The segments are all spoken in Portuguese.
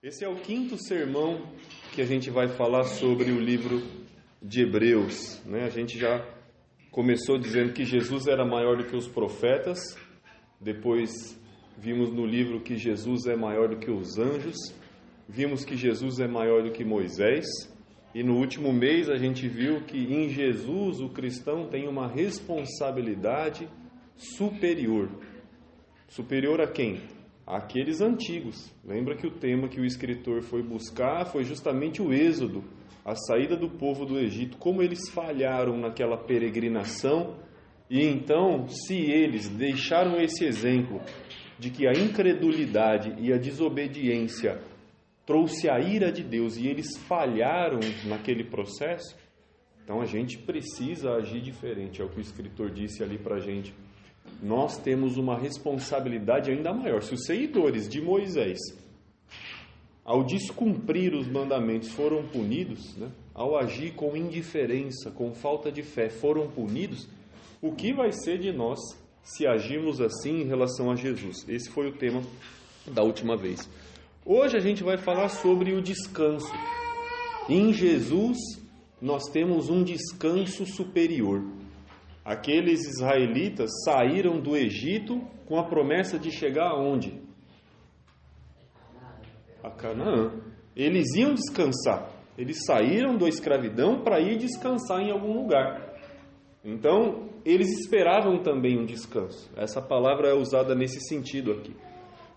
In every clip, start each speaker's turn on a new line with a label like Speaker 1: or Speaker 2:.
Speaker 1: Esse é o quinto sermão que a gente vai falar sobre o livro de Hebreus, né? A gente já começou dizendo que Jesus era maior do que os profetas, depois vimos no livro que Jesus é maior do que os anjos, vimos que Jesus é maior do que Moisés, e no último mês a gente viu que em Jesus o cristão tem uma responsabilidade superior. Superior a quem? Àqueles antigos. Lembra que o tema que o escritor foi buscar foi justamente o êxodo, a saída do povo do Egito, como eles falharam naquela peregrinação, e então, se eles deixaram esse exemplo de que a incredulidade e a desobediência trouxe a ira de Deus e eles falharam naquele processo, então a gente precisa agir diferente. É o que o escritor disse ali para a gente. Nós temos uma responsabilidade ainda maior. Se os seguidores de Moisés, ao descumprir os mandamentos, foram punidos, né? Ao agir com indiferença, com falta de fé, foram punidos, o que vai ser de nós se agirmos assim em relação a Jesus? Esse foi o tema da última vez. Hoje a gente vai falar sobre o descanso. Em Jesus nós temos um descanso superior. Aqueles israelitas saíram do Egito com a promessa de chegar aonde? A Canaã. Eles iam descansar. Eles saíram da escravidão para ir descansar em algum lugar. Então, eles esperavam também um descanso. Essa palavra é usada nesse sentido aqui.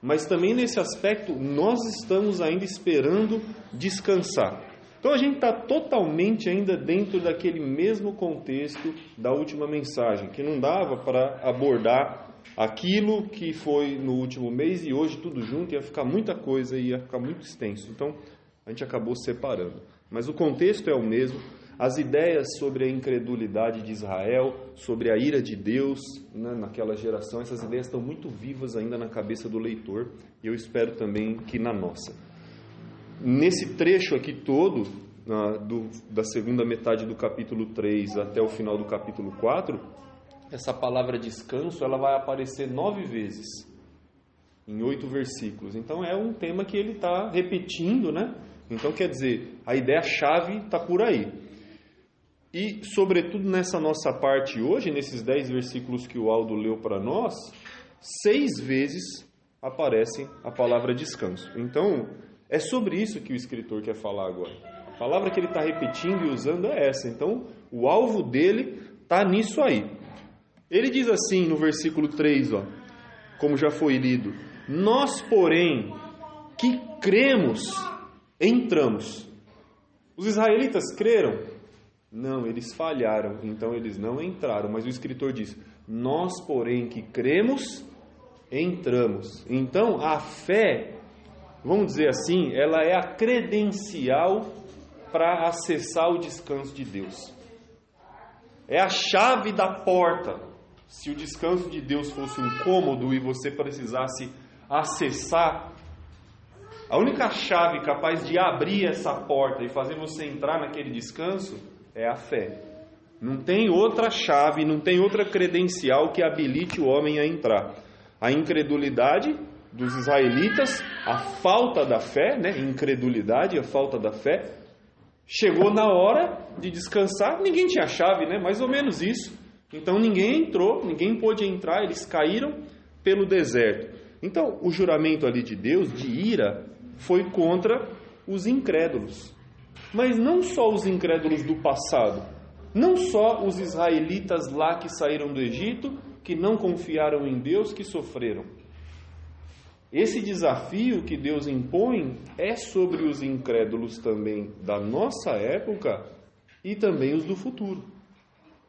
Speaker 1: Mas também nesse aspecto, nós estamos ainda esperando descansar. Então a gente está totalmente ainda dentro daquele mesmo contexto da última mensagem, que não dava para abordar aquilo que foi no último mês e hoje tudo junto, ia ficar muita coisa, ia ficar muito extenso. Então a gente acabou separando. Mas o contexto é o mesmo, as ideias sobre a incredulidade de Israel, sobre a ira de Deus, né, naquela geração, essas ideias estão muito vivas ainda na cabeça do leitor e eu espero também que na nossa. Nesse trecho aqui todo, da segunda metade do capítulo 3 até o final do capítulo 4, essa palavra descanso ela vai aparecer 9 vezes, em 8 versículos. Então é um tema que ele está repetindo, né? Então quer dizer, a ideia-chave está por aí. E, sobretudo nessa nossa parte hoje, nesses 10 versículos que o Aldo leu para nós, 6 vezes aparece a palavra descanso. Então, é sobre isso que o escritor quer falar agora. A palavra que ele está repetindo e usando é essa. Então, o alvo dele está nisso aí. Ele diz assim no versículo 3, ó, como já foi lido: nós, porém, que cremos, entramos. Os israelitas creram? Não, eles falharam, então eles não entraram. Mas o escritor diz: nós, porém, que cremos, entramos. Então, a fé, vamos dizer assim, ela é a credencial para acessar o descanso de Deus. É a chave da porta. Se o descanso de Deus fosse um cômodo e você precisasse acessar, a única chave capaz de abrir essa porta e fazer você entrar naquele descanso é a fé. Não tem outra chave, não tem outra credencial que habilite o homem a entrar. A incredulidade dos israelitas, a falta da fé, né? Incredulidade, a falta da fé. Chegou na hora de descansar, ninguém tinha chave, né? Mais ou menos isso. Então ninguém entrou, ninguém pôde entrar, eles caíram pelo deserto. Então o juramento ali de Deus, de ira, foi contra os incrédulos. Mas não só os incrédulos do passado, não só os israelitas lá que saíram do Egito, que não confiaram em Deus, que sofreram. Esse desafio que Deus impõe é sobre os incrédulos também da nossa época e também os do futuro.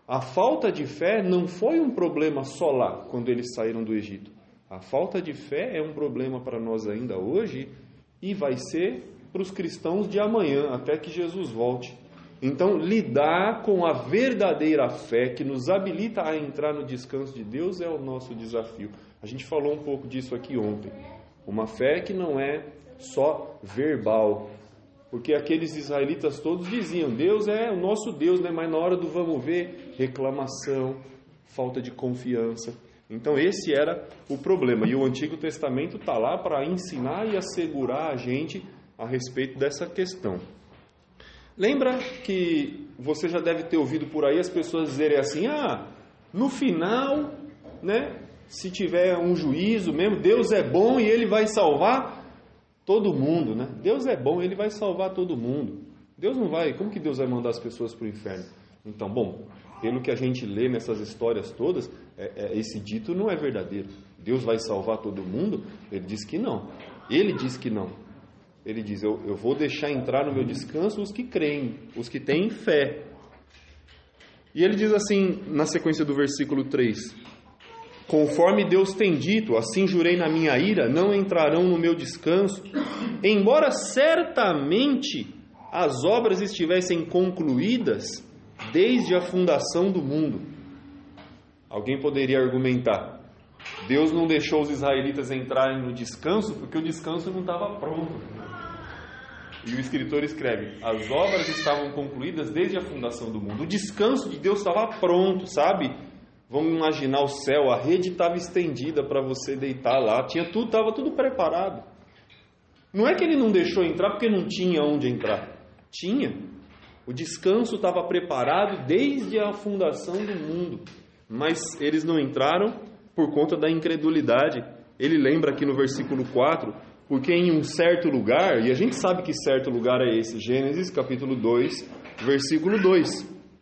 Speaker 1: A falta de fé não foi um problema só lá, quando eles saíram do Egito. A falta de fé é um problema para nós ainda hoje e vai ser para os cristãos de amanhã, até que Jesus volte. Então, lidar com a verdadeira fé que nos habilita a entrar no descanso de Deus é o nosso desafio. A gente falou um pouco disso aqui ontem. Uma fé que não é só verbal, porque aqueles israelitas todos diziam: Deus é o nosso Deus, né? Mas na hora do vamos ver, reclamação, falta de confiança. Então esse era o problema. E o Antigo Testamento está lá para ensinar e assegurar a gente a respeito dessa questão. Lembra que você já deve ter ouvido por aí as pessoas dizerem assim, no final, né, se tiver um juízo mesmo, Deus é bom e Ele vai salvar todo mundo, né? Deus é bom, Ele vai salvar todo mundo. Deus não vai, como que Deus vai mandar as pessoas para o inferno? Então, bom, pelo que a gente lê nessas histórias todas, esse dito não é verdadeiro. Deus vai salvar todo mundo? Ele diz que não. Ele diz que não. Ele diz, eu vou deixar entrar no meu descanso os que creem, os que têm fé. E ele diz assim, na sequência do versículo 3, conforme Deus tem dito, assim jurei na minha ira, não entrarão no meu descanso, embora certamente as obras estivessem concluídas desde a fundação do mundo. Alguém poderia argumentar, Deus não deixou os israelitas entrarem no descanso porque o descanso não estava pronto. E o escritor escreve, as obras estavam concluídas desde a fundação do mundo. O descanso de Deus estava pronto, sabe? Vamos imaginar o céu, a rede estava estendida para você deitar lá, estava tudo preparado. Não é que Ele não deixou entrar porque não tinha onde entrar. Tinha. O descanso estava preparado desde a fundação do mundo. Mas eles não entraram por conta da incredulidade. Ele lembra aqui no versículo 4... porque em um certo lugar, e a gente sabe que certo lugar é esse, Gênesis capítulo 2, versículo 2.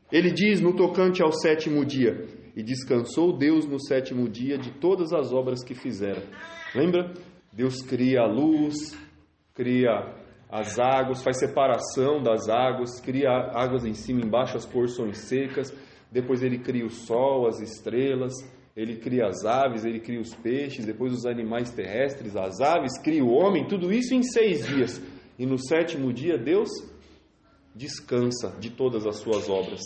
Speaker 1: Ele diz no tocante ao sétimo dia, e descansou Deus no sétimo dia de todas as obras que fizera. Lembra? Deus cria a luz, cria as águas, faz separação das águas, cria águas em cima e embaixo, as porções secas, depois Ele cria o sol, as estrelas, Ele cria as aves, Ele cria os peixes, depois os animais terrestres, as aves, cria o homem, tudo isso em 6 dias. E no sétimo dia Deus descansa de todas as suas obras.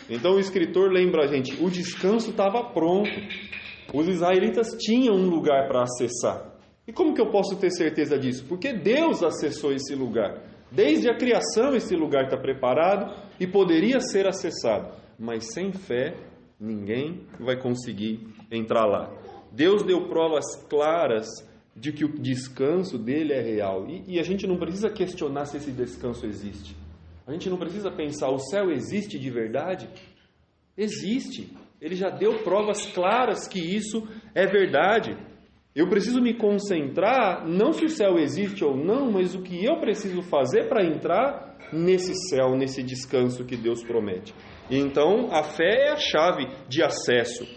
Speaker 1: Então o escritor lembra a gente, o descanso estava pronto. Os israelitas tinham um lugar para acessar. E como que eu posso ter certeza disso? Porque Deus acessou esse lugar. Desde a criação esse lugar está preparado e poderia ser acessado. Mas sem fé, ninguém vai conseguir entrar lá. Deus deu provas claras de que o descanso dele é real. E a gente não precisa questionar se esse descanso existe. A gente não precisa pensar, o céu existe de verdade? Existe. Ele já deu provas claras que isso é verdade. Eu preciso me concentrar, não se o céu existe ou não, mas o que eu preciso fazer para entrar nesse céu, nesse descanso que Deus promete. Então, a fé é a chave de acesso.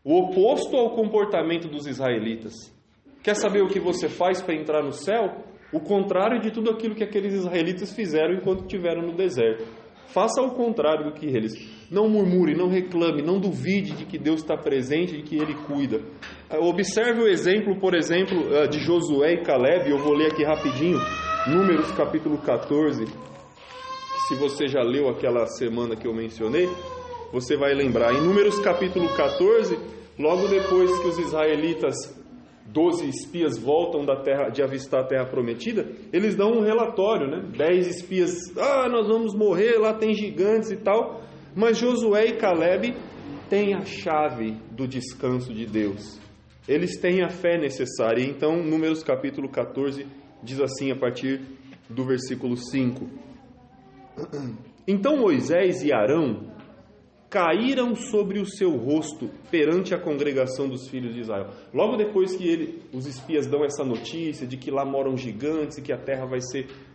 Speaker 1: O oposto ao comportamento dos israelitas. Quer saber o que você faz para entrar no céu? O contrário de tudo aquilo que aqueles israelitas fizeram enquanto estiveram no deserto. Faça o contrário do que eles. Não murmure, não reclame, não duvide de que Deus está presente e de que Ele cuida. Observe o exemplo, por exemplo, de Josué e Caleb. Eu vou ler aqui rapidinho. Números capítulo 14. Se você já leu aquela semana que eu mencionei, você vai lembrar. Em Números capítulo 14, logo depois que os israelitas, 12 espias, voltam da terra, de avistar a terra prometida, eles dão um relatório, né? 10 espias, nós vamos morrer, lá tem gigantes e tal. Mas Josué e Caleb têm a chave do descanso de Deus. Eles têm a fé necessária. Então, Números capítulo 14 diz assim, a partir do versículo 5. Então Moisés e Arão caíram sobre o seu rosto perante a congregação dos filhos de Israel. Logo depois que os espias dão essa notícia de que lá moram gigantes e que a terra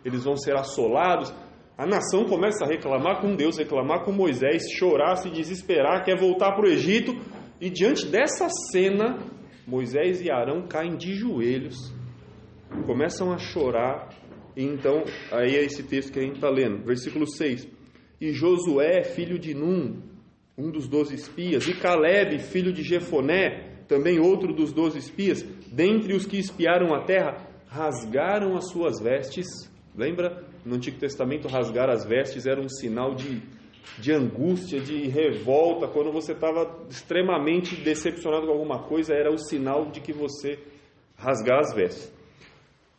Speaker 1: eles vão ser assolados, a nação começa a reclamar com Deus, reclamar com Moisés, chorar, se desesperar, quer voltar para o Egito. E diante dessa cena, Moisés e Arão caem de joelhos, começam a chorar. E então, aí é esse texto que a gente está lendo, versículo 6. E Josué, filho de Num, um dos 12 espias, e Caleb, filho de Jefoné, também outro dos 12 espias, dentre os que espiaram a terra, rasgaram as suas vestes. Lembra? No Antigo Testamento, rasgar as vestes era um sinal de angústia, de revolta. Quando você estava extremamente decepcionado com alguma coisa, era o sinal de que você rasgar as vestes.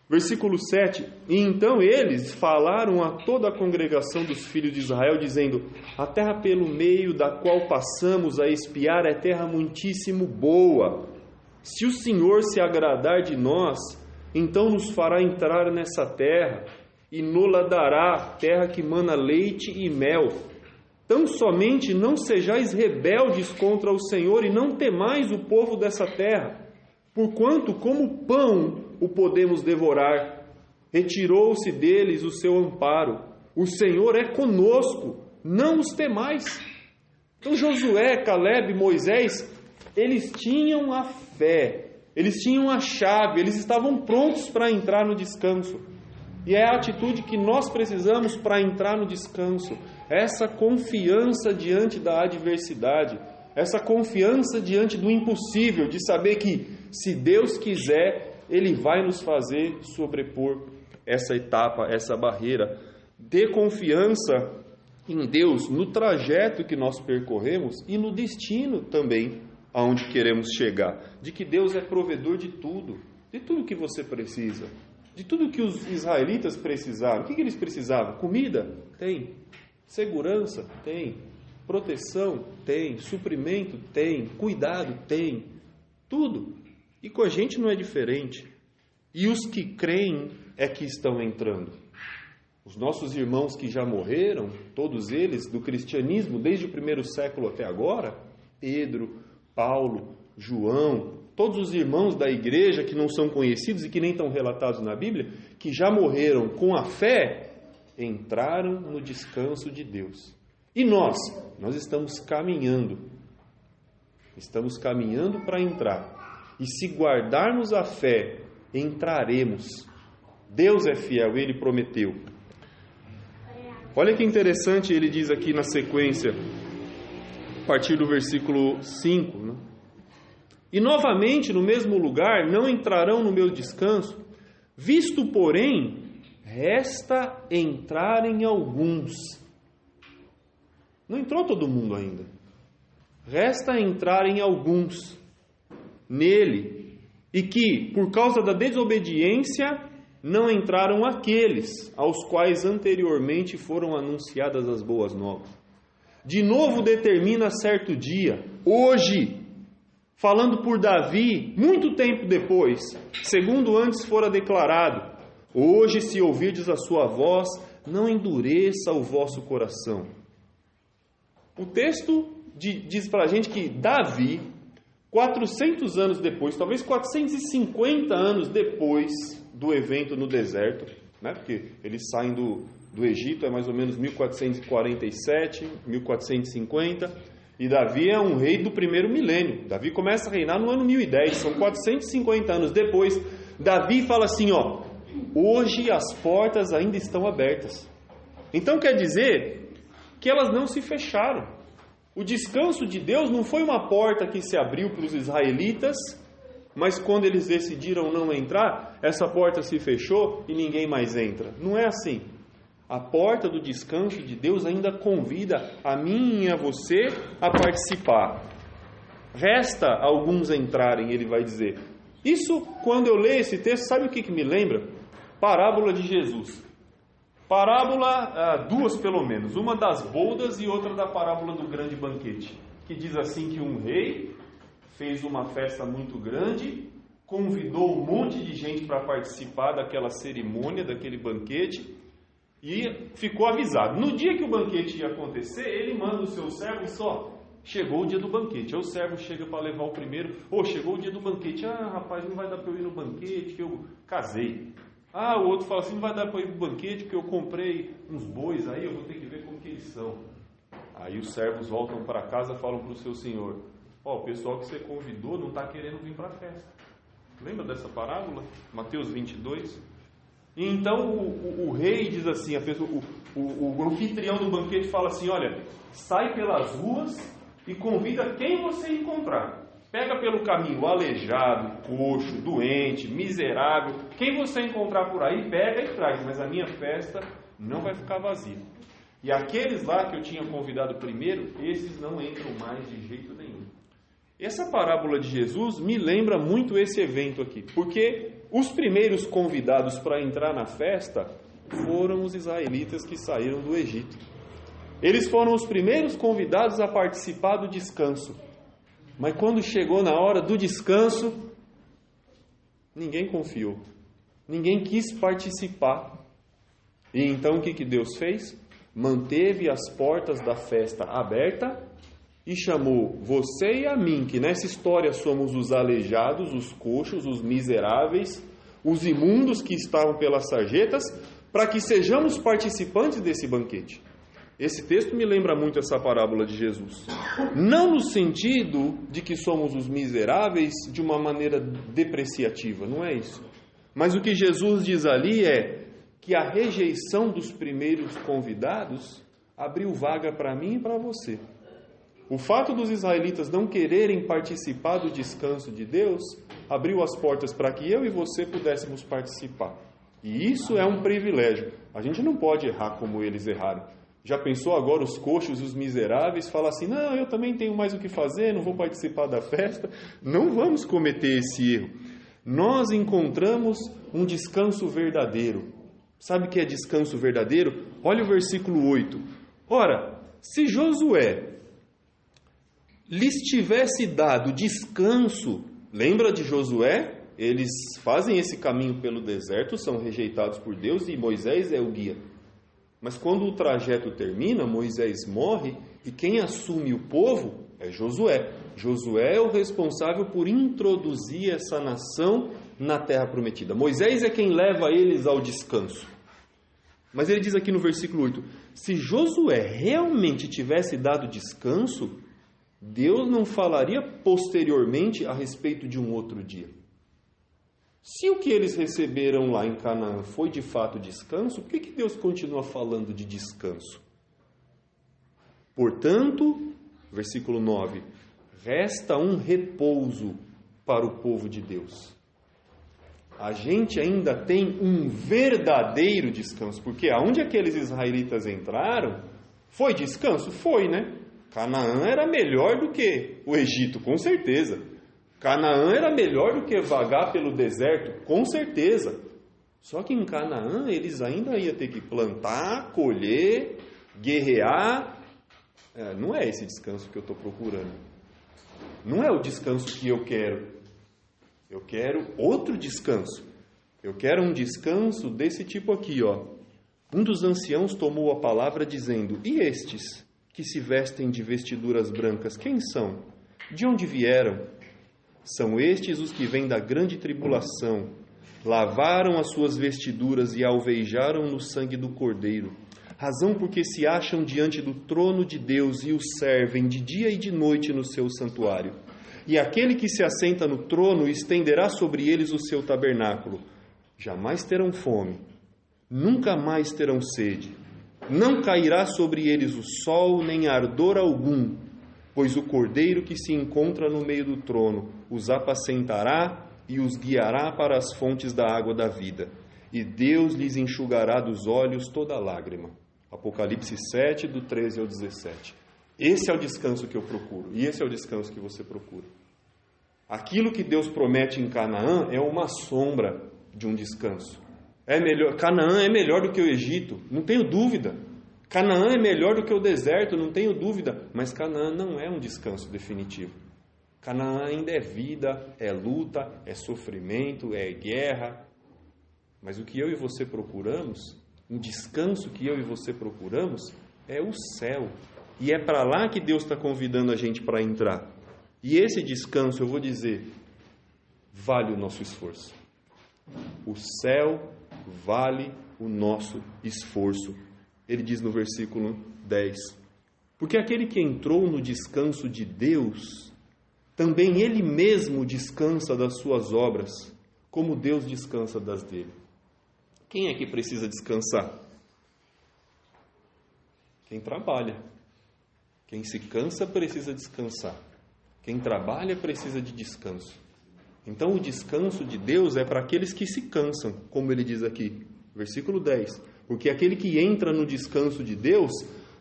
Speaker 1: Versículo 7. E então eles falaram a toda a congregação dos filhos de Israel, dizendo: a terra pelo meio da qual passamos a espiar é terra muitíssimo boa. Se o Senhor se agradar de nós, então nos fará entrar nessa terra e nos dará, terra que mana leite e mel. Tão somente não sejais rebeldes contra o Senhor e não temais o povo dessa terra, porquanto como pão o podemos devorar. Retirou-se deles o seu amparo. O Senhor é conosco, não os temais. Então Josué, Calebe, Moisés, eles tinham a fé, eles tinham a chave, eles estavam prontos para entrar no descanso. E é a atitude que nós precisamos para entrar no descanso. Essa confiança diante da adversidade, essa confiança diante do impossível, de saber que se Deus quiser, Ele vai nos fazer sobrepor essa etapa, essa barreira. Dê confiança em Deus no trajeto que nós percorremos e no destino também aonde queremos chegar. De que Deus é provedor de tudo que você precisa, de tudo que os israelitas precisaram. O que eles precisavam? Comida? Tem. Segurança? Tem. Proteção? Tem. Suprimento? Tem. Cuidado? Tem. Tudo. E com a gente não é diferente. E os que creem é que estão entrando. Os nossos irmãos que já morreram, todos eles, do cristianismo, desde o primeiro século até agora, Pedro, Paulo, João, todos os irmãos da igreja que não são conhecidos e que nem estão relatados na Bíblia, que já morreram com a fé, entraram no descanso de Deus. E nós estamos caminhando para entrar. E se guardarmos a fé, entraremos. Deus é fiel, Ele prometeu. Olha que interessante, ele diz aqui na sequência, a partir do versículo 5, né? E novamente no mesmo lugar não entrarão no meu descanso, visto porém, resta entrarem alguns. Não entrou todo mundo ainda. Resta entrarem alguns nele, e que, por causa da desobediência, não entraram aqueles aos quais anteriormente foram anunciadas as boas novas. De novo determina certo dia, hoje, falando por Davi, muito tempo depois, segundo antes fora declarado, hoje se ouvirdes a sua voz, não endureça o vosso coração. O texto diz para a gente que Davi, 400 anos depois, talvez 450 anos depois do evento no deserto, né? Porque eles saem do Egito, é mais ou menos 1447, 1450, e Davi é um rei do primeiro milênio. Davi começa a reinar no ano 1010, são 450 anos depois. Davi fala assim, hoje as portas ainda estão abertas. Então quer dizer que elas não se fecharam. O descanso de Deus não foi uma porta que se abriu para os israelitas, mas quando eles decidiram não entrar, essa porta se fechou e ninguém mais entra. Não é assim. A porta do descanso de Deus ainda convida a mim e a você a participar. Resta alguns entrarem, ele vai dizer. Isso, quando eu leio esse texto, sabe o que me lembra? Parábola de Jesus. Parábola, duas pelo menos, uma das bodas e outra da parábola do grande banquete, que diz assim que um rei fez uma festa muito grande, convidou um monte de gente para participar daquela cerimônia, daquele banquete, e ficou avisado. No dia que o banquete ia acontecer, ele manda o seu servo chegou o dia do banquete. Aí o servo chega para levar o primeiro, chegou o dia do banquete, rapaz, não vai dar para eu ir no banquete, que eu casei. O outro fala assim, não vai dar para ir no banquete, porque eu comprei uns bois aí, eu vou ter que ver como que eles são. Aí os servos voltam para casa e falam para o seu senhor, o pessoal que você convidou não está querendo vir para a festa. Lembra dessa parábola? Mateus 22. E então o rei diz assim, o anfitrião do banquete fala assim, olha, sai pelas ruas e convida quem você encontrar. Pega pelo caminho aleijado, coxo, doente, miserável. Quem você encontrar por aí, pega e traz. Mas a minha festa não vai ficar vazia. E aqueles lá que eu tinha convidado primeiro, esses não entram mais de jeito nenhum. Essa parábola de Jesus me lembra muito esse evento aqui. Porque os primeiros convidados para entrar na festa foram os israelitas que saíram do Egito. Eles foram os primeiros convidados a participar do descanso. Mas quando chegou na hora do descanso, ninguém confiou. Ninguém quis participar. E então o que Deus fez? Manteve as portas da festa abertas e chamou você e a mim, que nessa história somos os aleijados, os coxos, os miseráveis, os imundos que estavam pelas sarjetas, para que sejamos participantes desse banquete. Esse texto me lembra muito essa parábola de Jesus. Não no sentido de que somos os miseráveis de uma maneira depreciativa, não é isso. Mas o que Jesus diz ali é que a rejeição dos primeiros convidados abriu vaga para mim e para você. O fato dos israelitas não quererem participar do descanso de Deus abriu as portas para que eu e você pudéssemos participar. E isso é um privilégio. A gente não pode errar como eles erraram. Já pensou agora os coxos, os miseráveis, falar assim, não, eu também tenho mais o que fazer, não vou participar da festa. Não vamos cometer esse erro. Nós encontramos um descanso verdadeiro. Sabe o que é descanso verdadeiro? Olha o versículo 8. Ora, se Josué lhes tivesse dado descanso, lembra de Josué? Eles fazem esse caminho pelo deserto, são rejeitados por Deus e Moisés é o guia. Mas quando o trajeto termina, Moisés morre e quem assume o povo é Josué. Josué é o responsável por introduzir essa nação na terra prometida. Moisés é quem leva eles ao descanso. Mas ele diz aqui no versículo 8, se Josué realmente tivesse dado descanso, Deus não falaria posteriormente a respeito de um outro dia. Se o que eles receberam lá em Canaã foi de fato descanso, por que Deus continua falando de descanso? Portanto, versículo 9, resta um repouso para o povo de Deus. A gente ainda tem um verdadeiro descanso, porque aonde aqueles israelitas entraram, foi descanso? Foi, né? Canaã era melhor do que o Egito, com certeza. Canaã era melhor do que vagar pelo deserto, com certeza. Só que em Canaã eles ainda iam ter que plantar, colher, guerrear. Não é esse descanso que eu estou procurando. Não é o descanso que eu quero. Eu quero outro descanso. Eu quero um descanso desse tipo aqui, ó. Um dos anciãos tomou a palavra dizendo, e estes que se vestem de vestiduras brancas, quem são? De onde vieram? São estes os que vêm da grande tribulação, lavaram as suas vestiduras e alvejaram no sangue do Cordeiro, razão porque se acham diante do trono de Deus e o servem de dia e de noite no seu santuário. E aquele que se assenta no trono estenderá sobre eles o seu tabernáculo. Jamais terão fome, nunca mais terão sede, não cairá sobre eles o sol nem ardor algum, pois o Cordeiro que se encontra no meio do trono os apacentará e os guiará para as fontes da água da vida, e Deus lhes enxugará dos olhos toda lágrima. Apocalipse 7, do 13 ao 17. Esse é o descanso que eu procuro, e esse é o descanso que você procura. Aquilo que Deus promete em Canaã é uma sombra de um descanso. Canaã é melhor do que o Egito, não tenho dúvida. Canaã é melhor do que o deserto, não tenho dúvida. Mas Canaã não é um descanso definitivo. Canaã ainda é vida, é luta, é sofrimento, é guerra. Mas o que eu e você procuramos, um descanso que eu e você procuramos, é o céu. E é para lá que Deus está convidando a gente para entrar. E esse descanso, eu vou dizer, vale o nosso esforço. O céu vale o nosso esforço. Ele diz no versículo 10, porque aquele que entrou no descanso de Deus, também ele mesmo descansa das suas obras, como Deus descansa das dele. Quem é que precisa descansar? Quem trabalha. Quem se cansa precisa descansar. Quem trabalha precisa de descanso. Então o descanso de Deus é para aqueles que se cansam, como ele diz aqui, versículo 10. Porque aquele que entra no descanso de Deus,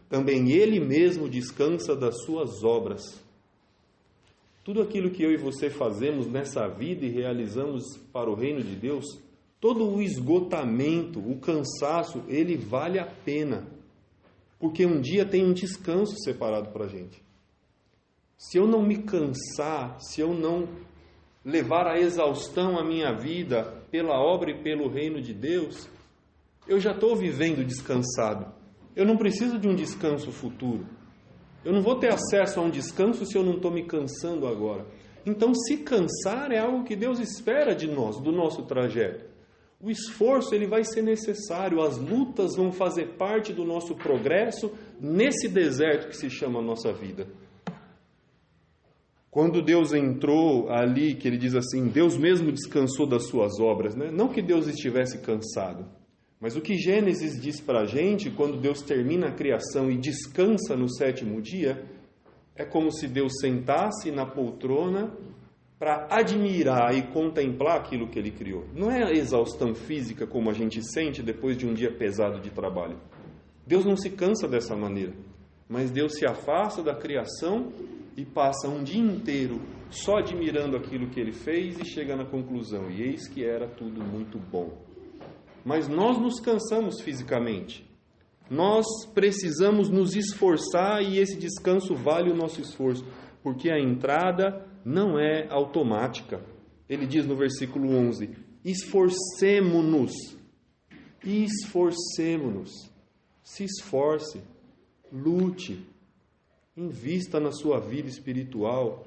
Speaker 1: também ele mesmo descansa das suas obras. Tudo aquilo que eu e você fazemos nessa vida e realizamos para o reino de Deus, todo o esgotamento, o cansaço, ele vale a pena. Porque um dia tem um descanso separado para a gente. Se eu não me cansar, se eu não levar à exaustão a minha vida pela obra e pelo reino de Deus, eu já estou vivendo descansado. Eu não preciso de um descanso futuro. Eu não vou ter acesso a um descanso se eu não estou me cansando agora. Então, se cansar é algo que Deus espera de nós, do nosso trajeto. O esforço ele vai ser necessário, as lutas vão fazer parte do nosso progresso nesse deserto que se chama a nossa vida. Quando Deus entrou ali, que ele diz assim, Deus mesmo descansou das suas obras, né? Não que Deus estivesse cansado, mas o que Gênesis diz para a gente, quando Deus termina a criação e descansa no 7º dia, é como se Deus sentasse na poltrona para admirar e contemplar aquilo que ele criou. Não é a exaustão física como a gente sente depois de um dia pesado de trabalho. Deus não se cansa dessa maneira, mas Deus se afasta da criação e passa um dia inteiro só admirando aquilo que ele fez e chega na conclusão, e eis que era tudo muito bom. Mas nós nos cansamos fisicamente. Nós precisamos nos esforçar e esse descanso vale o nosso esforço, porque a entrada não é automática. Ele diz no versículo 11, esforcemo-nos, se esforce, lute, invista na sua vida espiritual,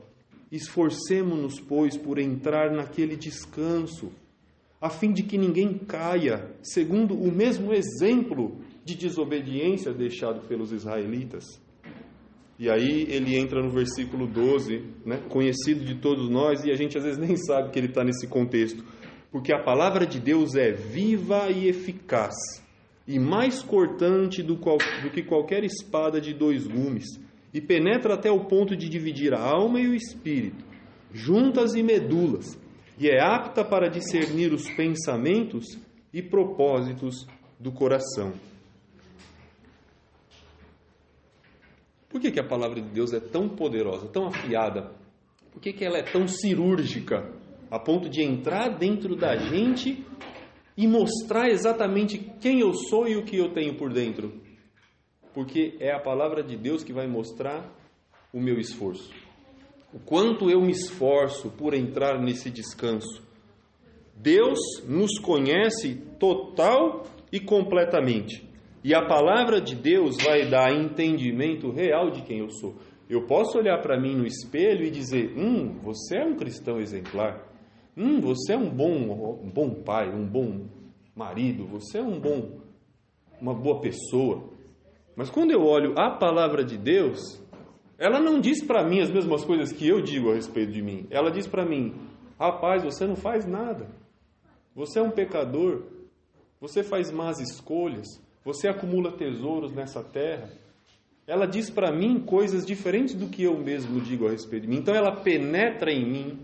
Speaker 1: esforcemo-nos, pois, por entrar naquele descanso, a fim de que ninguém caia, segundo o mesmo exemplo de desobediência deixado pelos israelitas. E aí ele entra no versículo 12, né, conhecido de todos nós, e a gente às vezes nem sabe que ele está nesse contexto, porque a palavra de Deus é viva e eficaz, e mais cortante do que qualquer espada de 2 gumes, e penetra até o ponto de dividir a alma e o espírito, juntas e medulas, e é apta para discernir os pensamentos e propósitos do coração. Por que a palavra de Deus é tão poderosa, tão afiada? Por que ela é tão cirúrgica, a ponto de entrar dentro da gente e mostrar exatamente quem eu sou e o que eu tenho por dentro? Porque é a palavra de Deus que vai mostrar o meu esforço. O quanto eu me esforço por entrar nesse descanso. Deus nos conhece total e completamente. E a palavra de Deus vai dar entendimento real de quem eu sou. Eu posso olhar para mim no espelho e dizer, você é um cristão exemplar. Você é um bom pai, um bom marido. Você é uma boa pessoa. Mas quando eu olho a palavra de Deus, ela não diz para mim as mesmas coisas que eu digo a respeito de mim. Ela diz para mim, rapaz, você não faz nada. Você é um pecador. Você faz más escolhas. Você acumula tesouros nessa terra. Ela diz para mim coisas diferentes do que eu mesmo digo a respeito de mim. Então ela penetra em mim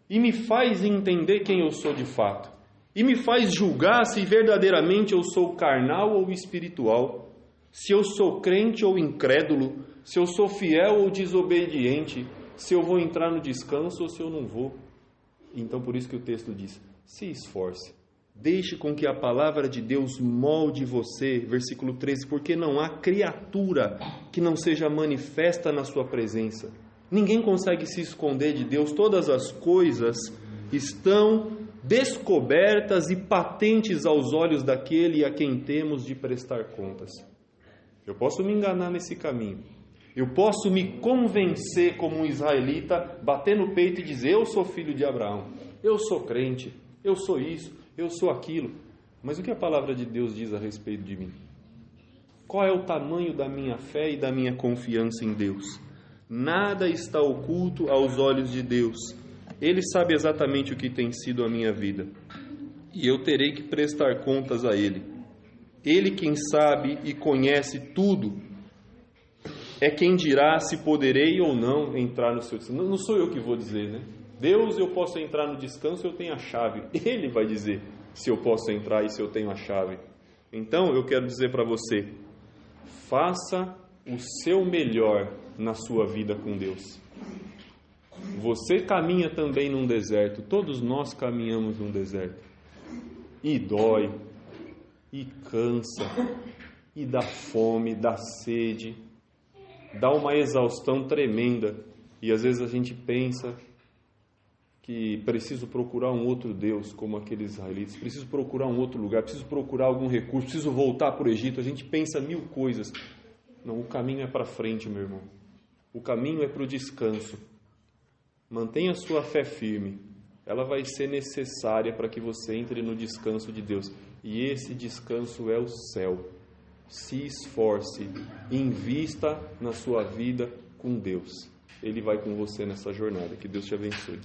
Speaker 1: e me faz entender quem eu sou de fato. E me faz julgar se verdadeiramente eu sou carnal ou espiritual. Se eu sou crente ou incrédulo. Se eu sou fiel ou desobediente. Se eu vou entrar no descanso ou se eu não vou. Então por isso que o texto diz, se esforce. Deixe com que a palavra de Deus molde você, versículo 13, porque não há criatura que não seja manifesta na sua presença. Ninguém consegue se esconder de Deus, todas as coisas estão descobertas e patentes aos olhos daquele a quem temos de prestar contas. Eu posso me enganar nesse caminho, eu posso me convencer como um israelita, bater no peito e dizer, eu sou filho de Abraão, eu sou crente, eu sou isso, eu sou aquilo. Mas o que a palavra de Deus diz a respeito de mim? Qual é o tamanho da minha fé e da minha confiança em Deus? Nada está oculto aos olhos de Deus. Ele sabe exatamente o que tem sido a minha vida. E eu terei que prestar contas a Ele. Ele quem sabe e conhece tudo. É quem dirá se poderei ou não entrar no seu descanso. Não sou eu que vou dizer, né? Deus, eu posso entrar no descanso, eu tenho a chave. Ele vai dizer se eu posso entrar e se eu tenho a chave. Então, eu quero dizer para você, faça o seu melhor na sua vida com Deus. Você caminha também num deserto, todos nós caminhamos num deserto. E dói, e cansa, e dá fome, dá sede, dá uma exaustão tremenda. E às vezes a gente pensa que preciso procurar um outro Deus, como aqueles israelitas, preciso procurar um outro lugar, preciso procurar algum recurso, preciso voltar para o Egito. A gente pensa mil coisas. Não, o caminho é para frente, meu irmão. O caminho é para o descanso. Mantenha a sua fé firme. Ela vai ser necessária para que você entre no descanso de Deus. E esse descanso é o céu. Se esforce, invista na sua vida com Deus. Ele vai com você nessa jornada. Que Deus te abençoe.